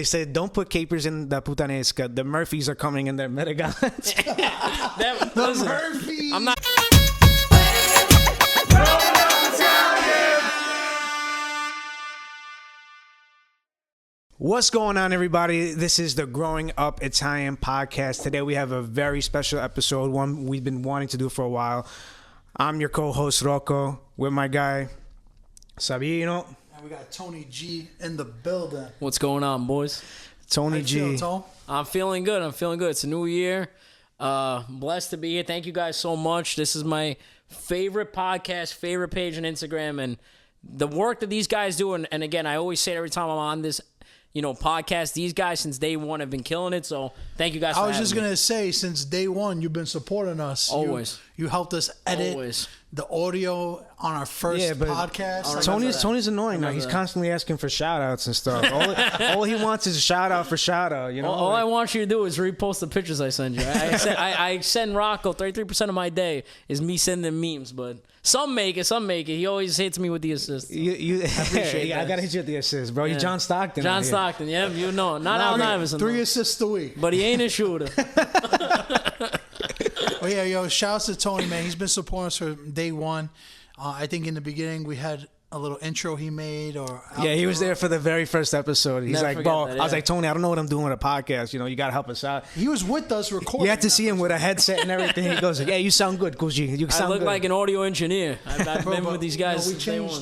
They said, don't put capers in the putanesca. The Murphys are coming in their Medigans. The Murphys. I'm not. What's going on, everybody? This is the Growing Up Italian podcast. Today we have a very special episode, one we've been wanting to do for a while. I'm your co-host, Rocco, with my guy, Sabino. And we got Tony G in the building. What's going on, boys? Tony G. I'm feeling good. It's a new year. Blessed to be here. Thank you guys so much. This is my favorite podcast, favorite page on Instagram, and the work that these guys do. And again, I always say it every time I'm on this podcast, these guys since day one have been killing it. So thank you guys for having me. I was just going to say, since day one, you've been supporting us. Always. You helped us edit the audio on our first podcast. Tony's annoying now. He's constantly asking for shout outs and stuff. All he wants is a shout out for shout out. All I want you to do is repost the pictures I send you. I send Rocco 33% of my day is me sending memes, but some make it. He always hits me with the assists. I appreciate that. I gotta hit you with the assist, bro. You John Stockton. John Stockton, yeah, not Allen Iverson. 3 assists a week. But he ain't a shooter. Well, yeah, shouts to Tony, man. He's been supporting us from day one. I think in the beginning we had a little intro he made, he was there for the very first episode. He's like, bro, that, I was like, Tony, I don't know what I'm doing with a podcast. You gotta help us out. He was with us recording. You had to see him with a headset and everything. He goes, "Yeah, you sound good, Kuji. You sound good." I look like an audio engineer. I've been with these guys.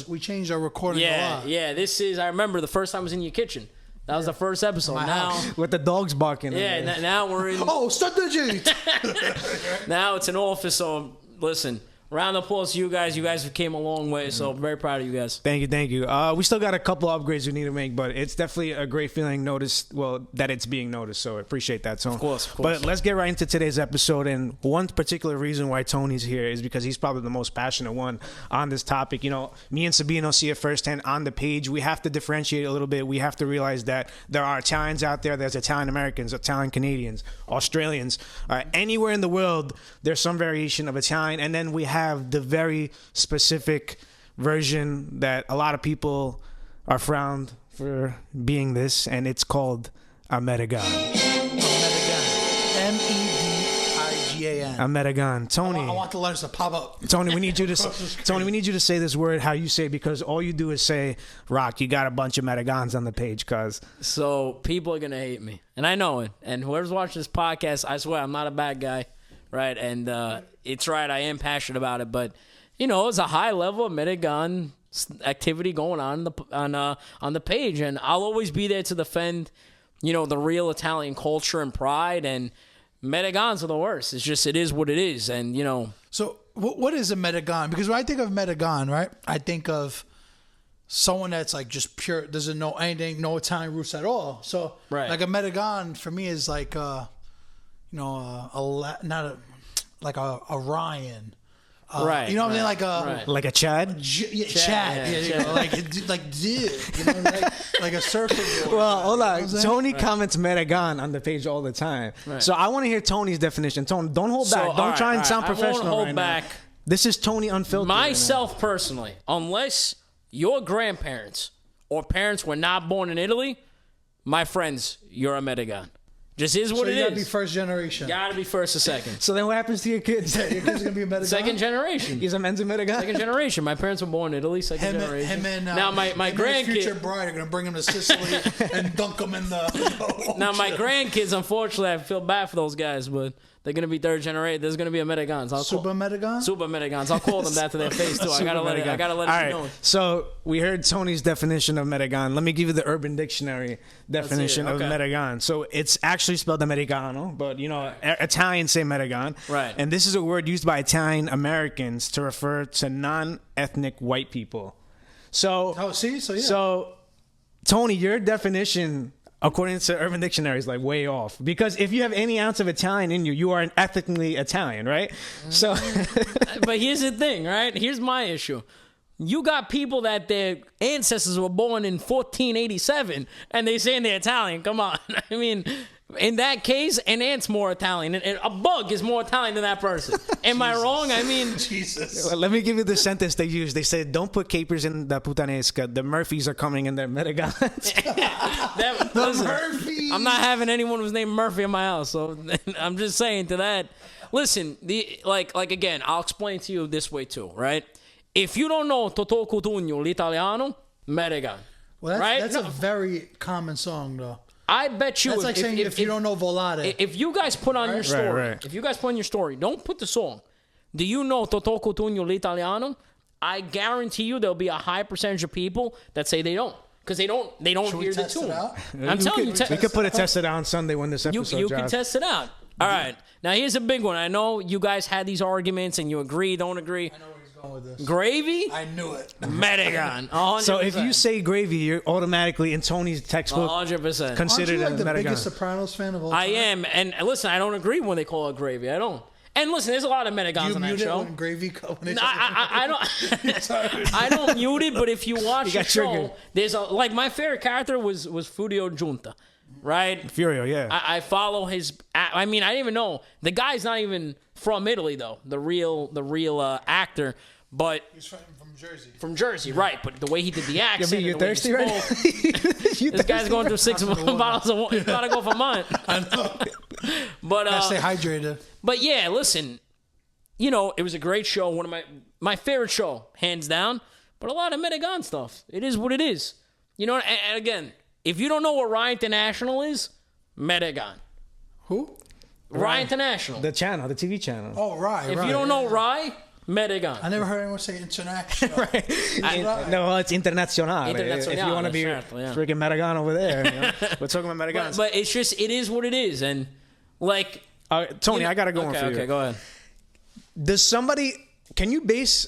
We changed our recording a lot. Yeah. I remember the first time I was in your kitchen. That was the first episode. Now with the dogs barking. Yeah, now we're in. Oh, strategy. Now it's an office. So listen, round of applause to you guys. You guys came a long way. So I'm very proud of you guys. Thank you. We still got a couple upgrades we need to make, but it's definitely a great feeling that it's being noticed. So I appreciate that. So of course. But let's get right into today's episode. And one particular reason why Tony's here is because he's probably the most passionate one on this topic. Me and Sabino see it firsthand on the page. We have to differentiate a little bit. We have to realize that there are Italians out there. There's Italian Americans, Italian Canadians, Australians. Anywhere in the world, there's some variation of Italian. And then we have the very specific version that a lot of people are frowned for being this, and it's called a Medigan. M-E-D-I-G-A-N. A Medigan. Tony. I want the letters to pop up. Tony, we need you to say this word how you say it, because all you do is say, Rock, you got a bunch of Medigans on the page, cuz. So people are going to hate me, and I know it. And whoever's watching this podcast, I swear I'm not a bad guy. Right, and it's right. I am passionate about it, but it's a high level of Medigan activity going on the page, and I'll always be there to defend, the real Italian culture and pride. And Medigans are the worst. It's just it is what it is, and So what is a Medigan? Because when I think of Medigan, right, I think of someone that's like just pure, doesn't know anything, no Italian roots at all. So like a Medigan for me is like not a Ryan. Right. You know what I mean? Like a Chad? Chad. Yeah. Like dude. Like a surfer boy. Well, hold on. Tony comments Medigan on the page all the time. Right. So I want to hear Tony's definition. Tony, don't hold back. Don't try and sound professional. I won't hold back. Now. This is Tony Unfiltered. Myself personally, unless your grandparents or parents were not born in Italy, my friends, you're a Medigan. Just is what it is. You gotta be first generation. Gotta be first or second. So then what happens to your kids? Your kids are gonna be a Medigan? Second generation. He's a men's Medigan? Second generation. My parents were born in Italy, second generation. Now my grandkids... future bride are gonna bring him to Sicily and dunk him in the... Now my grandkids, unfortunately, I feel bad for those guys, but they're gonna be third generation. There's gonna be a Medigans. Super Medigans? Super Medigans. I'll call them that to their face too. I gotta let it know. So we heard Tony's definition of Medigan. Let me give you the Urban Dictionary definition of Medigan. So it's actually spelled Americano, but Italians say Medigan. Right. And this is a word used by Italian Americans to refer to non-ethnic white people. So So Tony, your definition, according to Urban Dictionary, is like way off, because if you have any ounce of Italian in you, you are an ethnically Italian, right? So, but here's the thing, right? Here's my issue. You got people that their ancestors were born in 1487, and they saying they're Italian. Come on, I mean, In that case, an ant's more Italian. And a bug is more Italian than that person. Am I wrong? I mean... Jesus. Let me give you the sentence they used. They said, don't put capers in the putanesca. The Murphys are coming in their Medigans. Listen, Murphys. I'm not having anyone who's named Murphy in my house. So I'm just saying to that. Listen, like again, I'll explain to you this way too, right? If you don't know Totò Cutugno, l'Italiano, Medigan. Well, right? That's a very common song, though. I bet you. That's like saying if you don't know Volare. If you guys put on your story, Right. if you guys put on your story, don't put the song. Do you know Totò Cutugno, l'Italiano? I guarantee you there'll be a high percentage of people that say they don't. Because they don't hear the tune. I'm telling you. We could put a test it out on Sunday when this episode You drops. can test it out. All right. Now, here's a big one. I know you guys had these arguments and you agree, don't agree. I know where he's going with this. Gravy? I knew it. Medigan. 100%. So if you say gravy, you're automatically in Tony's textbook 100%. considered Aren't you like a the biggest Medigan. Sopranos fan of all time? I am. And listen, I don't agree when they call it gravy. I don't. And listen, there's a lot of Medigans You on that mute it show. when gravy comes. No, I don't. I don't mute it, but if you watch the got show, triggered. there's like my favorite character was Furio Giunta, right? Furio, yeah. I follow his. I mean, I didn't even know the guy's not even from Italy though. The real actor, but He's from Jersey. from Jersey, right? But the way he did the accent, you and the way he thirsty right spoke, now? this guy's going through 6 bottles of water. He's gotta go for mine. I know. But Gotta stay hydrated. But yeah, listen, you know, it was a great show. One of my favorite show, hands down. But a lot of Medigan stuff. It is what it is. You know, and again, if you don't know what Rye International is, Medigan. Who? Rye International. The channel, the TV channel. Oh, right. If you don't know Rye, Medigan. I never heard anyone say international. No, it's internazionale. Internazionale, If you want to be certo, yeah. freaking Medigan over there, you know? We're talking about Medigans. But it's just, it is what it is. And like... Tony, you know- I got to go on for you. Okay, go ahead. Can you base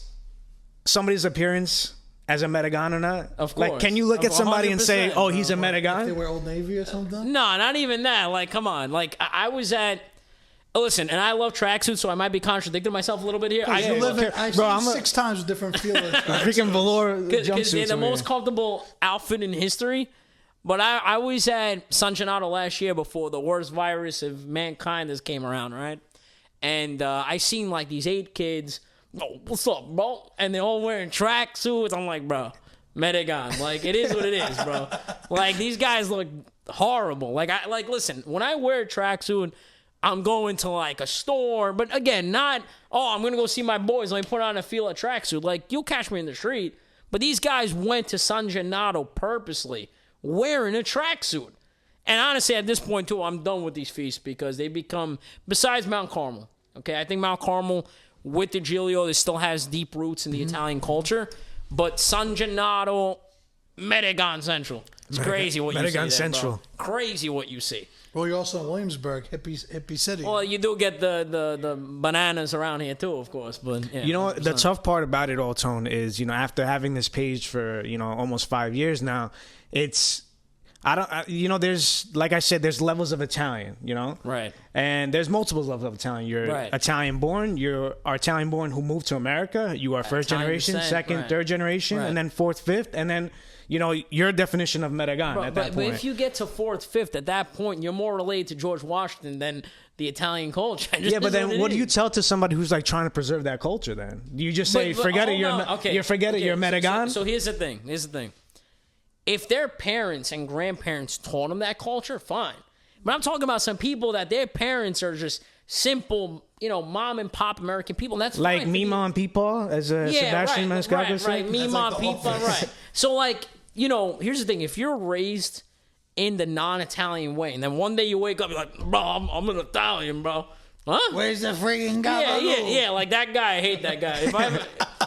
somebody's appearance as a Medigan or not? Of Like, course. can you look at somebody and say, 100%, oh, he's a They Medigan? wear Old Navy or something? No, not even that. Like, come on. Like, I was at... Listen, and I love tracksuits, so I might be contradicting myself a little bit here. You live in, I've seen I'm 6 times with different feelings. Freaking velour Because they're jumpsuits. the over most here. comfortable outfit in history. But I was at San Gennaro last year before the worst virus of mankind has came around, right? And I seen like these 8 kids. Oh, what's up, bro? And they're all wearing tracksuits. I'm like, bro, Medigan. Like, it is what it is, bro. Like, these guys look horrible. Like, listen, when I wear a tracksuit, I'm going to like a store, but again, not, oh, I'm going to go see my boys. Let me put on a Fila tracksuit. Like, you'll catch me in the street. But these guys went to San Gennaro purposely wearing a tracksuit. And honestly, at this point, too, I'm done with these feasts because they become, besides Mount Carmel, okay? I think Mount Carmel with the Giglio, it still has deep roots in the Italian culture. But San Gennaro, Medigan Central. It's crazy what you see Medigan there, Central. bro. Crazy what you see. Well, you're also in Williamsburg, hippie city. Well, you do get the bananas around here too, of course. But yeah, You know, the 100%. tough part about it all, Tone, is, you know, after having this page for, you know, almost 5 years now, there's, like I said, there's levels of Italian, you know? Right. And there's multiple levels of Italian. You're Right. Italian born, you're Italian born who moved to America, you are first Italian generation, descent, second, right. third generation, Right. and then fourth, fifth, and then, you know, your definition of Medigan at that But point. if you get to 4th, 5th, at that point, you're more related to George Washington than the Italian culture. Yeah, but then what do you tell to somebody who's like trying to preserve that culture then? Do you just say, forget it, you're Medigan? So here's the thing. If their parents and grandparents taught them that culture, fine. But I'm talking about some people that their parents are just simple, you know, mom and pop American people. And that's Like fine. Mima and Peepaw, as Sebastian Maniscalco said? Right. Mima, like the whole Peepaw, thing. right. So, like, you know, here's the thing. If you're raised in the non-Italian way, and then one day you wake up, you're like, bro, I'm an Italian, bro. Huh? Where's the freaking guy? Yeah, like that guy. I hate that guy.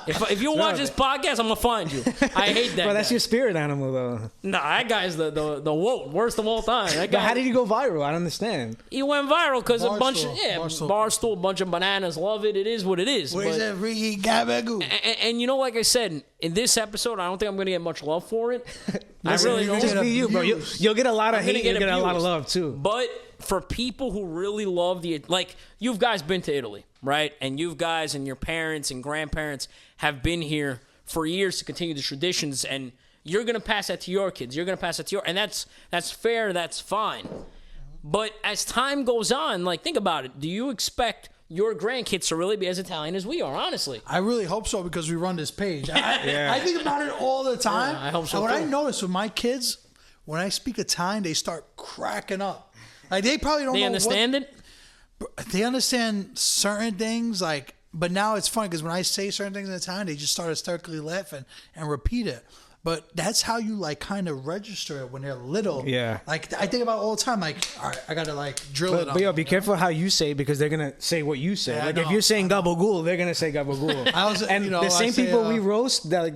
If you watch this podcast, I'm gonna find you. I hate that. Well, that's guy. your spirit animal, though. Nah, that guy's the worst of all time. That But guy, how did he go viral? I don't understand. he went viral because a bunch of Barstool. Barstool, a bunch of bananas love it. It is what it is. Where's But- the freaking gabagoo? and you know, like I said, in this episode, I don't think I'm gonna get much love for it. I really don't. Just be you, bro. You'll get a lot of I'm gonna hate. You'll get a lot of abused. love, too. But for people who really love like, you guys been to Italy, right? And you guys and your parents and grandparents have been here for years to continue the traditions, and you're going to pass that to your kids. You're going to pass that to and that's fair, that's fine. But as time goes on, like, think about it. Do you expect your grandkids to really be as Italian as we are, honestly? I really hope so, because we run this page. I think about it all the time. Yeah, I hope so, and what too. I notice with my kids, when I speak Italian, they start cracking up. Like, they probably don't know. They understand it? They understand certain things, like, but now it's funny because when I say certain things in Italian, they just start hysterically laughing and repeat it. But that's how you, like, kind of register it when they're little. Yeah. Like, I think about it all the time. Like, all right, I got to, like, drill it on. But yo, be careful how you say it, because they're going to say what you say. Yeah, like, I if know. you're saying gabagool, they're going to say gabagool. And the same people we roast, that, like,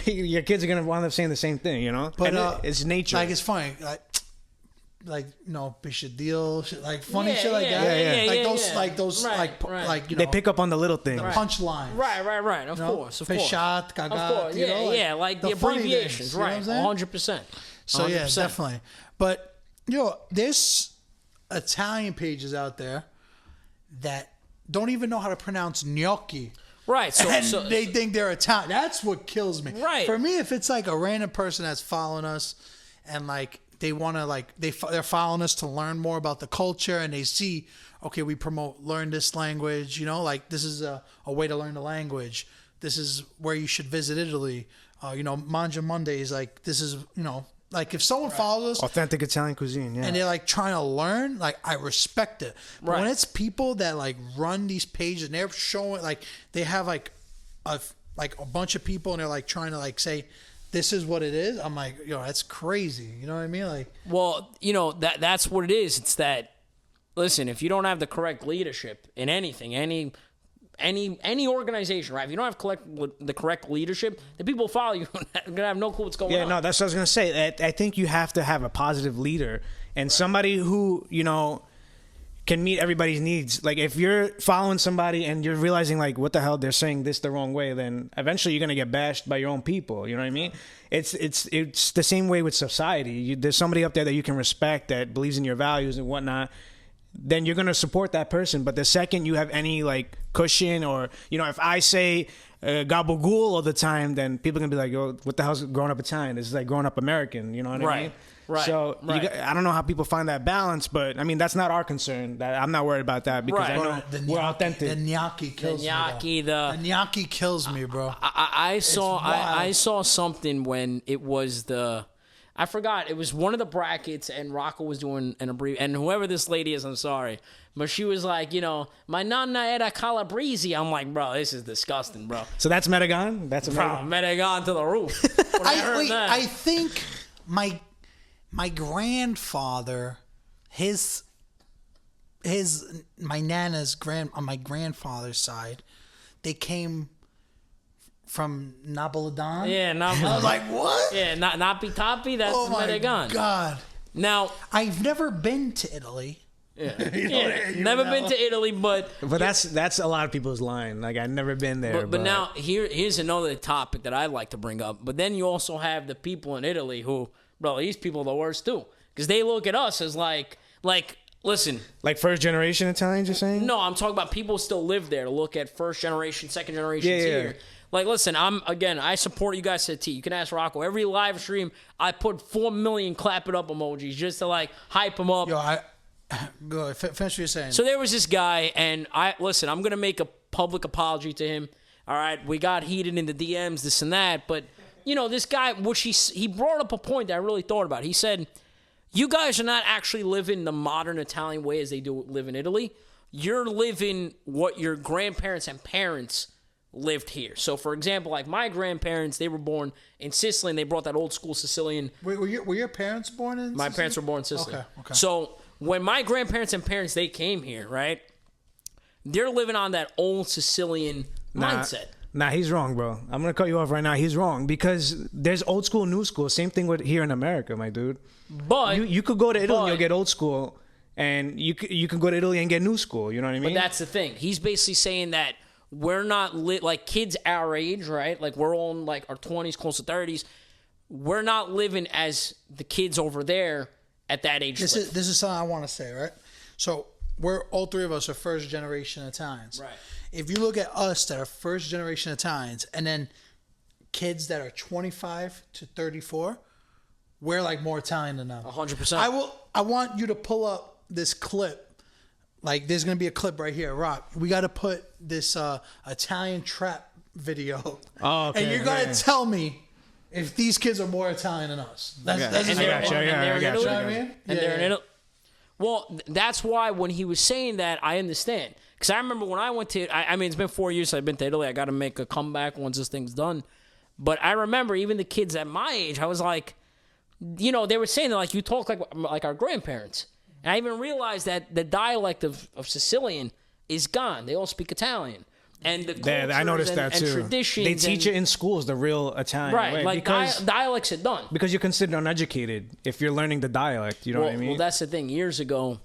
your kids are going to wind up saying the same thing, you know? But and it's nature. Like, it's funny. Like, you know, Bishadil, shit, like funny shit like that. Like those, like, you know, they pick up on the little things. Punchlines. Right. Of course. Pishat, Kagat, Of course. you know, Like the abbreviations, things, you know right? what I'm saying? 100%. So yeah, definitely. But there's Italian pages out there that don't even know how to pronounce gnocchi. Right. So they think they're Italian. That's what kills me. Right. For me, if it's like a random person that's following us and like they want to, like, they're following us to learn more about the culture, and they see, okay, we learn this language, you know, like this is a way to learn the language. This is where you should visit Italy. You know, Mangia Mondays, like this is, you know, like if someone follows us Authentic Italian cuisine, yeah. and they're like trying to learn, like I respect it. But when it's people that like run these pages and they're showing, like they have like a bunch of people and they're like trying to like say, this is what it is. I'm like, yo, that's crazy. You know what I mean? Like, well, you know, that's what it is. It's that, listen, if you don't have the correct leadership in anything, any organization, right? If you don't have the correct leadership, the people follow you are gonna have no clue what's going on. Yeah, no, that's what I was gonna say. I think you have to have a positive leader and somebody who, you know, can meet everybody's needs. Like, if you're following somebody and you're realizing, like, what the hell, they're saying this the wrong way, then eventually you're gonna get bashed by your own people. You know what I mean? It's the same way with society. There's somebody up there that you can respect, that believes in your values and whatnot. Then you're gonna support that person. But the second you have any like cushion, or, you know, if I say gabagool all the time, then people are gonna be like, yo, what the hell's growing up Italian? This is like growing up American. You know what I mean? Right. So I don't know how people find that balance, but I mean, that's not our concern. I'm not worried about that, because I know we're authentic. The gnocchi kills me. The gnocchi kills me, bro. I saw something when it was I forgot, it was one of the brackets, and Rocco was doing an abbreviation, and whoever this lady is, I'm sorry, but she was like, you know, my nonna era calabrese. I'm like, bro, this is disgusting, bro. So that's Medigan? That's a Medigan to the roof. I think my grandfather, my nana's on my grandfather's side, they came from Napolitan. Yeah, I was like, what? Yeah, Napi Tapi, that's Medigan. Oh my God. Now, I've never been to Italy. Yeah, never been to Italy, but that's a lot of people's line. Like, I've never been there. But now here's another topic that I'd like to bring up. But then you also have the people in Italy who, bro, these people are the worst too, because they look at us as like, listen, like first generation Italians, you're saying? No, I'm talking about people who still live there. To look at first generation, second generation here. Yeah. Like, listen, I support you guys to the T. You can ask Rocco. Every live stream, I put 4 million clap it up emojis just to like hype him up. Yo, go ahead, finish what you're saying. So there was this guy, and I'm gonna make a public apology to him. All right, we got heated in the DMs, this and that, but you know, this guy, he brought up a point that I really thought about. He said, "You guys are not actually living the modern Italian way as they do live in Italy. You're living what your grandparents and parents lived here." So, for example, like my grandparents, they were born in Sicily, and they brought that old school Sicilian. Wait, were your parents born in Sicily? My parents were born in Sicily. Okay. So when my grandparents and parents, they came here, right? They're living on that old Sicilian mindset. Nah, he's wrong, bro. I'm gonna cut you off right now. He's wrong, because there's old school, new school. Same thing with here in America, my dude. But you could go to Italy and you'll get old school, and you can go to Italy and get new school. You know what I mean? But that's the thing. He's basically saying that we're not like kids our age, right? Like we're all in like our 20s, close to 30s. We're not living as the kids over there at that age. This is something I want to say, right? So all three of us are first generation Italians. Right. If you look at us that are first generation Italians, and then kids that are 25 to 34, we're like more Italian than them. 100%. I want you to pull up this clip. Like, there's gonna be a clip right here, Rock. We got to put this Italian trap video. Oh, okay. And you're gonna tell me if these kids are more Italian than us. That's I got you. I got you. I mean? And they're in Italy. Well, that's why when he was saying that, I understand. Because I remember when I went to, I mean, it's been 4 years since I've been to Italy. I got to make a comeback once this thing's done. But I remember even the kids at my age, I was like, you know, they were saying that, like, you talk like our grandparents. And I even realized that the dialect of Sicilian is gone. They all speak Italian. And the cultures I noticed that too. And traditions. They teach it in schools, the real Italian way. Like dialects are done. Because you're considered uneducated if you're learning the dialect. You know what I mean? Well, that's the thing. Years ago,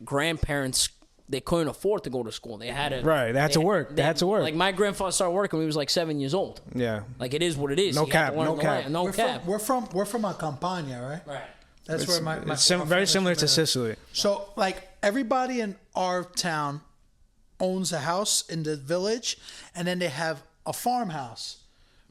grandparents, they couldn't afford to go to school. They had to. Right. They had to work. They had to work. Like, my grandfather started working when he was like 7 years old. Yeah. Like, it is what it is. No cap. No cap. No cap. We're from a Campania, right? Right. That's where my very similar to Sicily. So, like, everybody in our town owns a house in the village, and then they have a farmhouse.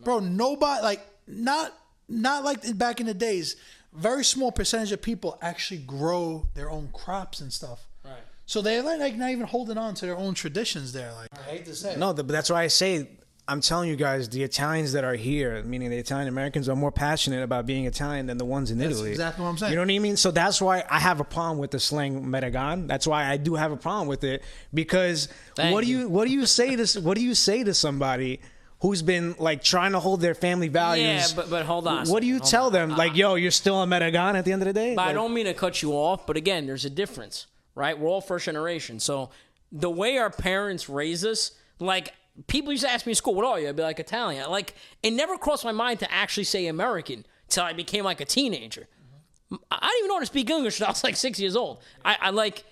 Bro, nobody, like, not like back in the days. Very small percentage of people actually grow their own crops and stuff. Right. So they're like not even holding on to their own traditions there. Like, I hate to say it. No, but that's why I say, I'm telling you guys, the Italians that are here, meaning the Italian Americans, are more passionate about being Italian than the ones in Italy. That's exactly what I'm saying. You know what I mean? So that's why I have a problem with the slang Medigan. That's why I do have a problem with it, because what do you say to somebody who's been like trying to hold their family values? Yeah, but hold on. What do you tell them? Like, yo, you're still a Medigan at the end of the day? But like, I don't mean to cut you off, but again, there's a difference, right? We're all first generation. So the way our parents raised us, like, people used to ask me in school, what are you? I'd be like, Italian. Like, it never crossed my mind to actually say American until I became like a teenager. I didn't even know how to speak English until I was like 6 years old. I like,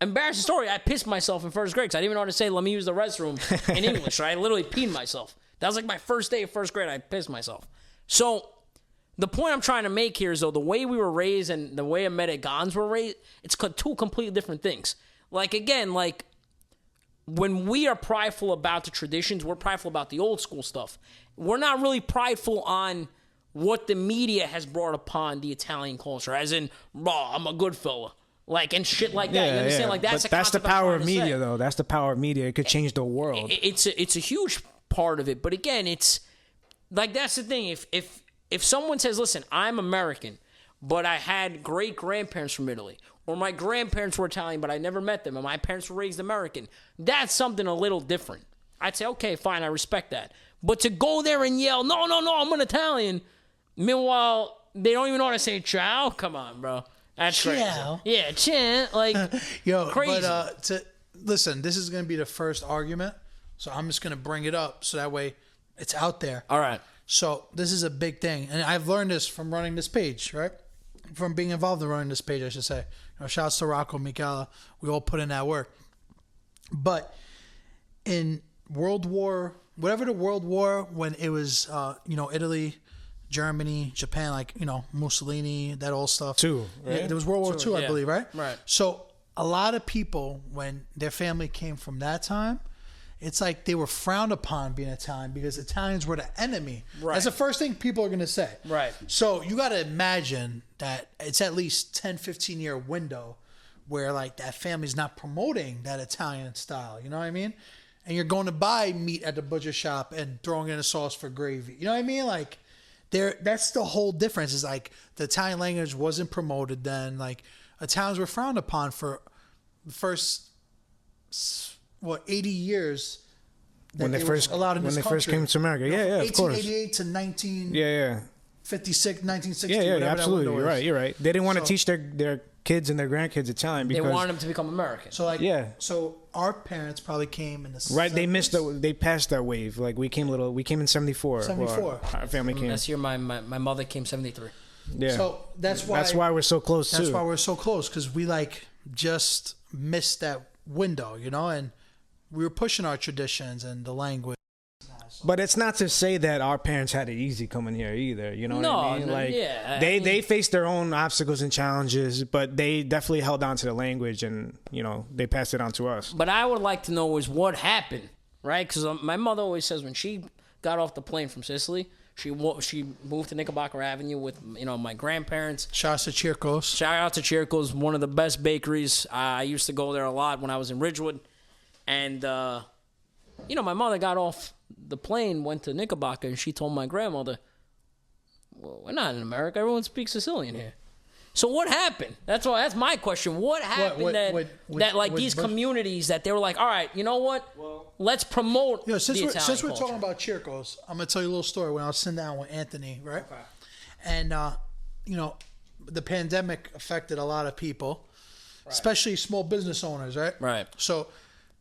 embarrassing story, I pissed myself in first grade because I didn't even know how to say, let me use the restroom in English. Right? I literally peed myself. That was like my first day of first grade. I pissed myself. So the point I'm trying to make here is, though, the way we were raised and the way Americans were raised, it's two completely different things. Like, again, like, when we are prideful about the traditions, we're prideful about the old school stuff. We're not really prideful on what the media has brought upon the Italian culture, as in, I'm a good fella. Like, and shit like that. You understand? Like, that's the power of media, though. That's the power of media. It could change the world. It's a huge part of it. But again, it's like, that's the thing. If someone says, listen, I'm American, but I had great grandparents from Italy, or my grandparents were Italian, but I never met them, and my parents were raised American, that's something a little different. I'd say, okay, fine, I respect that. But to go there and yell, no, I'm an Italian, meanwhile, they don't even know how to say ciao? Come on, bro. That's ciao. Crazy. Yeah, ciao. Like, yo, crazy. But listen, this is going to be the first argument, so I'm just going to bring it up so that way it's out there. All right. So this is a big thing, and I've learned this from running this page, right? From being involved in running this page, I should say. Shouts to Rocco, Michela. We all put in that work. But in World War, whatever the World War, when it was, Italy, Germany, Japan, like, Mussolini, that old stuff. Right? Yeah, there was World War II, I believe, right? Right. So a lot of people, when their family came from that time, it's like they were frowned upon being Italian because Italians were the enemy. Right. That's the first thing people are going to say. Right. So you got to imagine that it's at least 10, 15 year window where like that family's not promoting that Italian style. You know what I mean? And you're going to buy meat at the butcher shop and throwing in a sauce for gravy. You know what I mean? Like that's the whole difference is like the Italian language wasn't promoted then. Like Italians were frowned upon for the first 80 years when they first came to America. Yeah, of course. 1888 to 1956, 1960. Yeah, absolutely. You're right. They didn't want to teach their kids and their grandkids Italian because they wanted them to become American. So our parents probably came in the 70s. They passed that wave. Like we came in 74. 74. Our family came. That's year my mother came 73. Yeah. So that's why we're so close too. That's why we're so close, because we like just missed that window, and we were pushing our traditions and the language. But it's not to say that our parents had it easy coming here either. You know what I mean? Like they faced their own obstacles and challenges, but they definitely held on to the language and they passed it on to us. But I would like to know is what happened, right? Because my mother always says when she got off the plane from Sicily, She moved to Knickerbocker Avenue with my grandparents. Shout out to Chirco's. Shout out to Chirco's, one of the best bakeries. I used to go there a lot when I was in Ridgewood, and my mother got off the plane, went to Knickerbocker, and she told my grandmother, "Well, we're not in America. Everyone speaks Sicilian here." So what happened? That's my question. What happened that these communities that they were like, all right, you know what? Let's promote since the we're, Italian since we're culture. talking about Chirco's, I'm gonna tell you a little story. When I was sitting down with Anthony, right? Okay. And the pandemic affected a lot of people, especially small business owners, right? Right. So,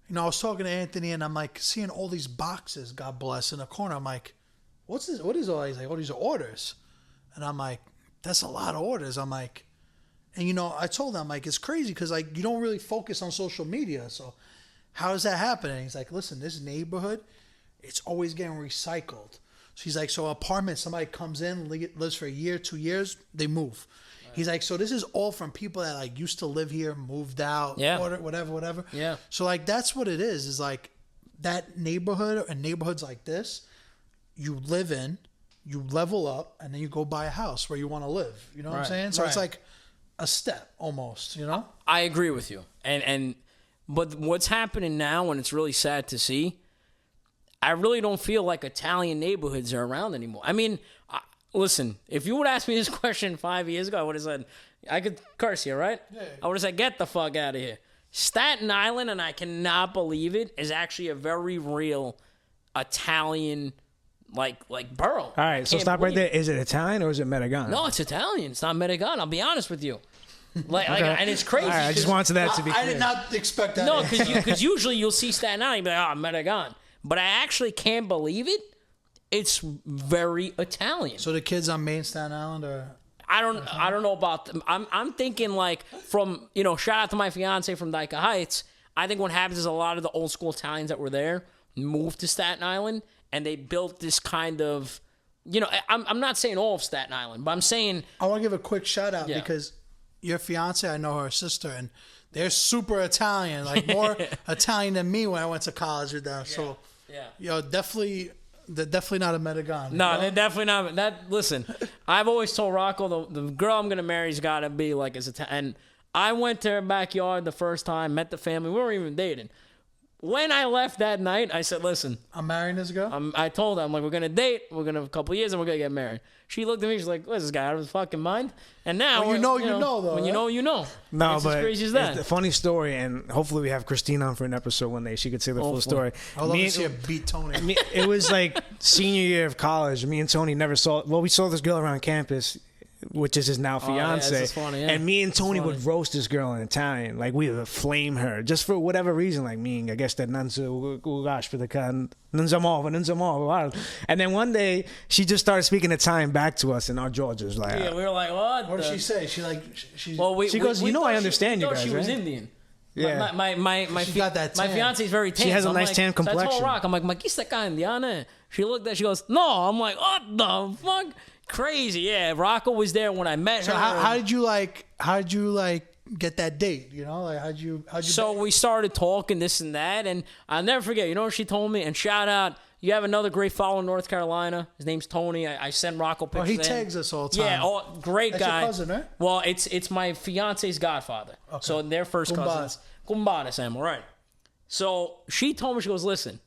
I was talking to Anthony, and I'm like seeing all these boxes, God bless, in the corner. I'm like, what's this? What is all these? Like, all these are orders, and I'm like, that's a lot of orders. I'm like, and I told him, like, it's crazy because you don't really focus on social media. So how does that happen? And he's like, listen, this neighborhood, it's always getting recycled. So he's like, so apartment, somebody comes in, lives for a year, 2 years, they move. Right. He's like, so this is all from people that used to live here, moved out, whatever. Yeah. So that's what it is like that neighborhood and neighborhoods like this, you live in, you level up, and then you go buy a house where you want to live. You know what I'm saying? So it's like a step almost, I agree with you. But what's happening now, and it's really sad to see, I really don't feel like Italian neighborhoods are around anymore. I mean, listen, if you would ask me this question 5 years ago, I would have said, I could curse you, right? Yeah. I would have said, get the fuck out of here. Staten Island, and I cannot believe it, is actually a very real Italian like borough. All right, so stop right there. Is it Italian or is it Medigan? No, it's Italian. It's not Medigan. I'll be honest with you. And it's crazy. All right, I just wanted that to be clear. I did not expect that. No, because usually you'll see Staten Island, you'll be like, Medigan. But I actually can't believe it. It's very Italian. So the kids on Main Staten Island are... I don't know about them. I'm thinking from, shout out to my fiance from Dyker Heights. I think what happens is a lot of the old school Italians that were there moved to Staten Island, and they built this kind of, I'm not saying all of Staten Island, but I'm saying... I want to give a quick shout out because your fiance, I know her sister, and they're super Italian, more Italian than me when I went to college with them. So, definitely... They're definitely not a Medigan. No, they're definitely not. Listen, I've always told Rocco, the girl I'm going to marry's got to be as Italian. And I went to her backyard the first time, met the family. We weren't even dating. When I left that night, I said, listen. I'm marrying this girl? I told her, we're going to date. We're going to have a couple of years, and we're going to get married. She looked at me. She's like, what's this guy out of his fucking mind? And now, you know, though. When you know, you know. No, it's but as crazy as that. It's a funny story, and hopefully we have Christine on for an episode one day. She could say the full story. I'd love to see her beat Tony. It was senior year of college. Me and Tony never saw... Well, we saw this girl around campus, which is his now fiance. Yeah, funny, yeah. And me and Tony would roast this girl in Italian. We would flame her just for whatever reason. I guess that non so gosh for the non so more. And then one day she just started speaking Italian back to us, and our jaws was like, we were like, what? What did she say? She she goes, I understand you guys. She was Indian. Yeah, my fiance's very tan. She has a nice tan complexion. So I told Rock, I'm like, "Magista ka Indiana?" She looked at, she goes, "No." I'm like, "What the fuck?" Crazy, yeah. Rocco was there when I met her. So how did you get that date? How'd you? So we started talking this and that, and I'll never forget. You know what she told me? And shout out, you have another great follower in North Carolina. His name's Tony. I send Rocco pictures. He tags us all the time. Yeah, great That's guy. Your cousin, right? Well, it's my fiance's godfather. Okay. So they're first cousins. Kumbada, Sam. All right. So she told me, she goes, listen,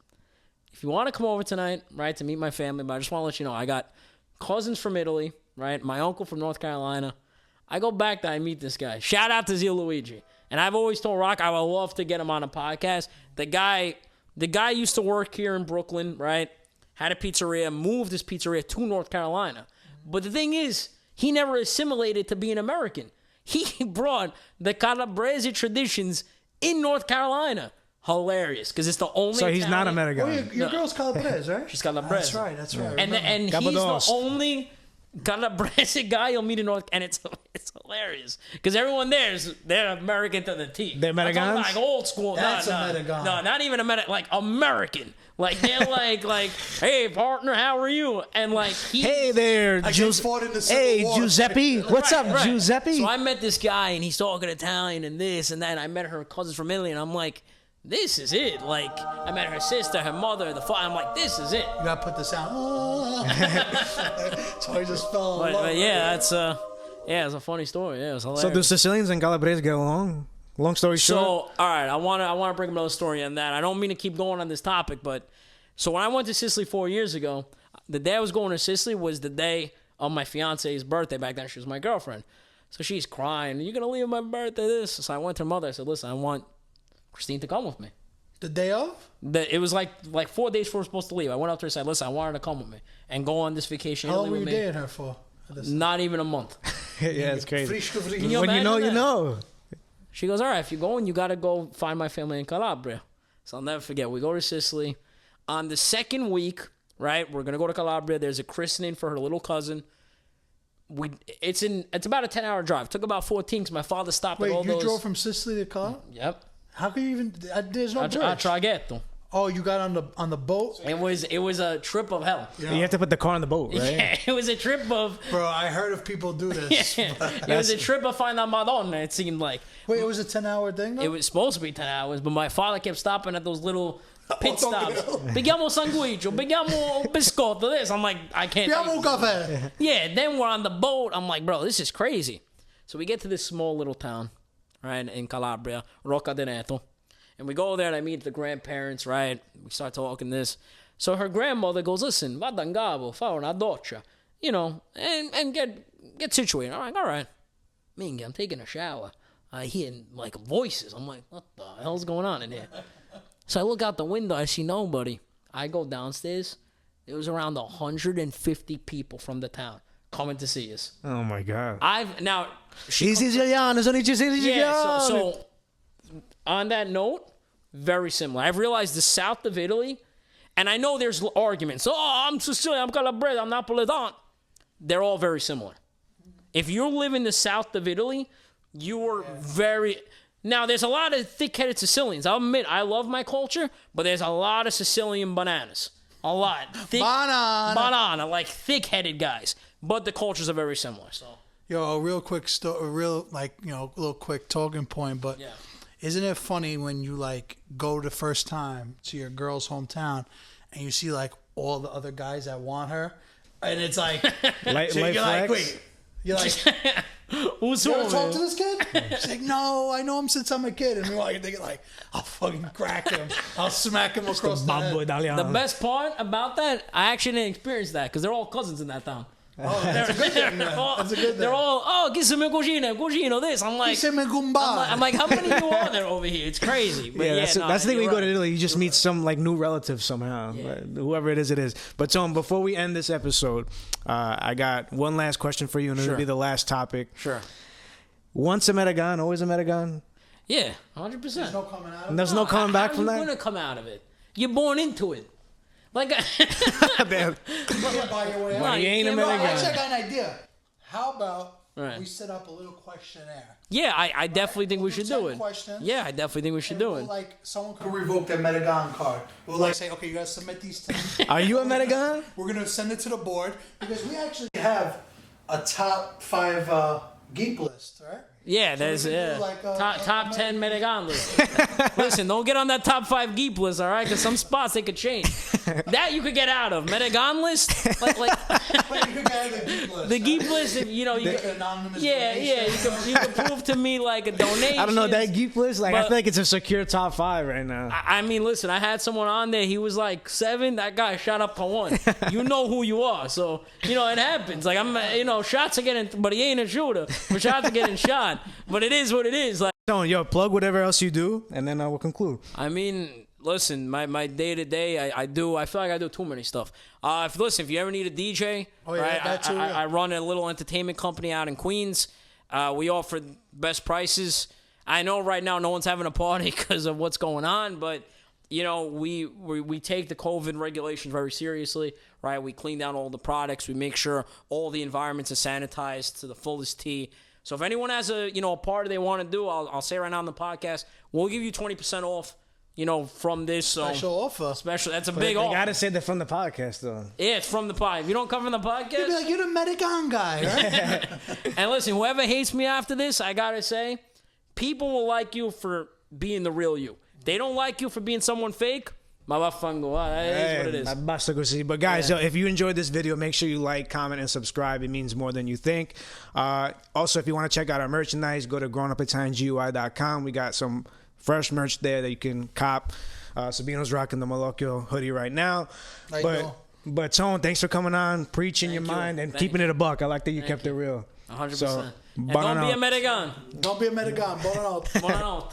if you want to come over tonight, right, to meet my family, but I just want to let you know, I got cousins from Italy, right? My uncle from North Carolina. I go back there, I meet this guy. Shout out to Zio Luigi. And I've always told Rock I would love to get him on a podcast. The guy used to work here in Brooklyn, right? Had a pizzeria, moved his pizzeria to North Carolina. But the thing is, he never assimilated to being American. He brought the Calabrese traditions in North Carolina. Hilarious, because it's the only. So he's Italian. not American. Your girl's Calabrese, right? She's Calabrese. That's right. And he's the only Calabrese guy you'll meet in North, and it's hilarious because everyone they're American to the T. They're Medigans? Like old school. That's a Medigan. No, not even a Medigan. Like American. Like they're like, hey partner, how are you? And hey there, Giuseppe. What's up, right. Giuseppe? So I met this guy, and he's talking Italian and this and that. And I met her cousins from Italy, and I'm like, this is it. Like, I met her sister, her mother, the father. I'm like, this is it. You gotta put the sound. So I just fell in love. But yeah, it's a funny story. Yeah, it was hilarious. So do Sicilians and Calabrese get along? Long story short. So, all right, I want to bring another story on that. I don't mean to keep going on this topic, but so when I went to Sicily 4 years ago, the day I was going to Sicily was the day of my fiance's birthday. Back then, she was my girlfriend. So she's crying, "You're going to leave my birthday this?" So I went to her mother. I said, "Listen, I want Christine to come with me." The day of? It was like 4 days before we were supposed to leave. I went up to her and said, "Listen, I want her to come with me and go on this vacation." How long were you dating her for? Not even a month. Yeah, it's crazy. Can you When you know, imagine you that? know. She goes, "All right, if you're going, you got to go find my family in Calabria." So I'll never forget. We go to Sicily. On the second week, right, we're going to go to Calabria. There's a christening for her little cousin. It's about a 10-hour drive. Took about 14 because my father stopped at all those. Wait, you drove from Sicily to Calabria? Yep. How can you even... There's no bridge. A traghetto. Oh, you got on the boat? It was a trip of hell. Yeah. You have to put the car on the boat, right? Yeah, it was a trip of... Bro, I heard of people do this. Yeah, it was a trip of find out Madonna, it seemed like. Wait, it was a 10-hour thing, though? It was supposed to be 10 hours, but my father kept stopping at those little pit stops. Begiamo sanguicio, begiamo biscotto, this. I'm like, I can't... Begiamo caffè. Yeah, then we're on the boat. I'm like, bro, this is crazy. So we get to this small little town, right, in Calabria, Rocca d'Aneto. And we go there and I meet the grandparents, right? We start talking this. So her grandmother goes, "Listen, vada in gavo, fa una doccia, you know, and get situated." I'm like, all right. Minga, I'm taking a shower. I hear like voices. I'm like, what the hell's going on in here? So I look out the window. I see nobody. I go downstairs. It was around 150 people from the town coming to see us. Oh my God. So on that note, very similar. I've realized the south of Italy, and I know there's arguments. "Oh, I'm Sicilian, I'm Calabrese, I'm Napoletan." They're all very similar. If you live in the south of Italy, you are very... Now, there's a lot of thick-headed Sicilians. I'll admit, I love my culture, but there's a lot of Sicilian bananas. A lot. Banana, like thick-headed guys. But the cultures are very similar, so... Yo, a real quick little quick talking point, but... Yeah. Isn't it funny when you like go the first time to your girl's hometown and you see like all the other guys that want her, and it's like, you're like, wait, you're like, who's you ever talk to this kid? She's like, "No, I know him since I'm a kid." And meanwhile, you're thinking like, "I'll fucking crack him, I'll smack him across the head." The best part about that, I actually didn't experience that because they're all cousins in that town. Oh, that's a good thing. That's a good thing. They're all, "Chi se me cugino, this." I'm like, I'm like, how many of you are there over here? It's crazy. But that's the thing. When you go to Italy, you just meet some like new relative somehow. Yeah. Whoever it is. But Tom, before we end this episode, I got one last question for you, and it'll be the last topic. Sure. Once a Medigan, always a Medigan. Yeah, 100%. There's no coming out of it. There's no coming back from that. How are you gonna come out of it? You're born into it. Like, Damn. You can't buy your way out. No, you ain't a Actually, Medigan. I got an idea. How about we set up a little questionnaire? Yeah, I definitely think we should do it. Questions, yeah, I definitely think we should do it. Like, someone could revoke their Medigan card. We'll like say, "Okay, you guys submit these things." Are you a Medigan? We're gonna send it to the board because we actually have a top 5 geek list, right? Yeah, there's top 10 Medigan list. Listen, don't get on that top 5 geek list, all right? Because some spots they could change. That you could get out of Medigan list, like the geek list. If, you know, you can anonymous. You can prove to me like a donation. I don't know that geek list. Like, I feel like it's a secure top 5 right now. I mean, listen, I had someone on there. He was like 7. That guy shot up to 1. You know who you are, so you know it happens. Like shots are getting, but he ain't a shooter. But shots are getting shot. But it is what it is. Like, yo, plug whatever else you do, and then I will conclude. I mean, listen, my day to day, I feel like I do too many stuff. If you ever need a DJ, I run a little entertainment company out in Queens. We offer best prices. I know right now no one's having a party because of what's going on, but you know we take the COVID regulations very seriously. Right, we clean down all the products. We make sure all the environments are sanitized to the fullest T. So if anyone has a party they want to do, I'll say right now on the podcast, we'll give you 20% off, from this. Special offer. That's a big offer. You got to say that from the podcast, though. Yeah, it's from the podcast. If you don't come from the podcast... You'd be like, "You're the Medigan guy, right?" And listen, whoever hates me after this, I got to say, people will like you for being the real you. They don't like you for being someone fake. Mabafango. That is what it is. Basta così. But guys, if you enjoyed this video, make sure you like, comment, and subscribe. It means more than you think. Also, if you want to check out our merchandise, go to grownupitaliangui.com. We got some fresh merch there that you can cop. Sabino's rocking the Malocchio hoodie right now. But Tone, thanks for coming on, preaching your mind, and keeping it a buck. I like that you kept it real. 100%. So, and don't be a Medigan. Don't be a Medigan. Buonanotte. Buonanotte.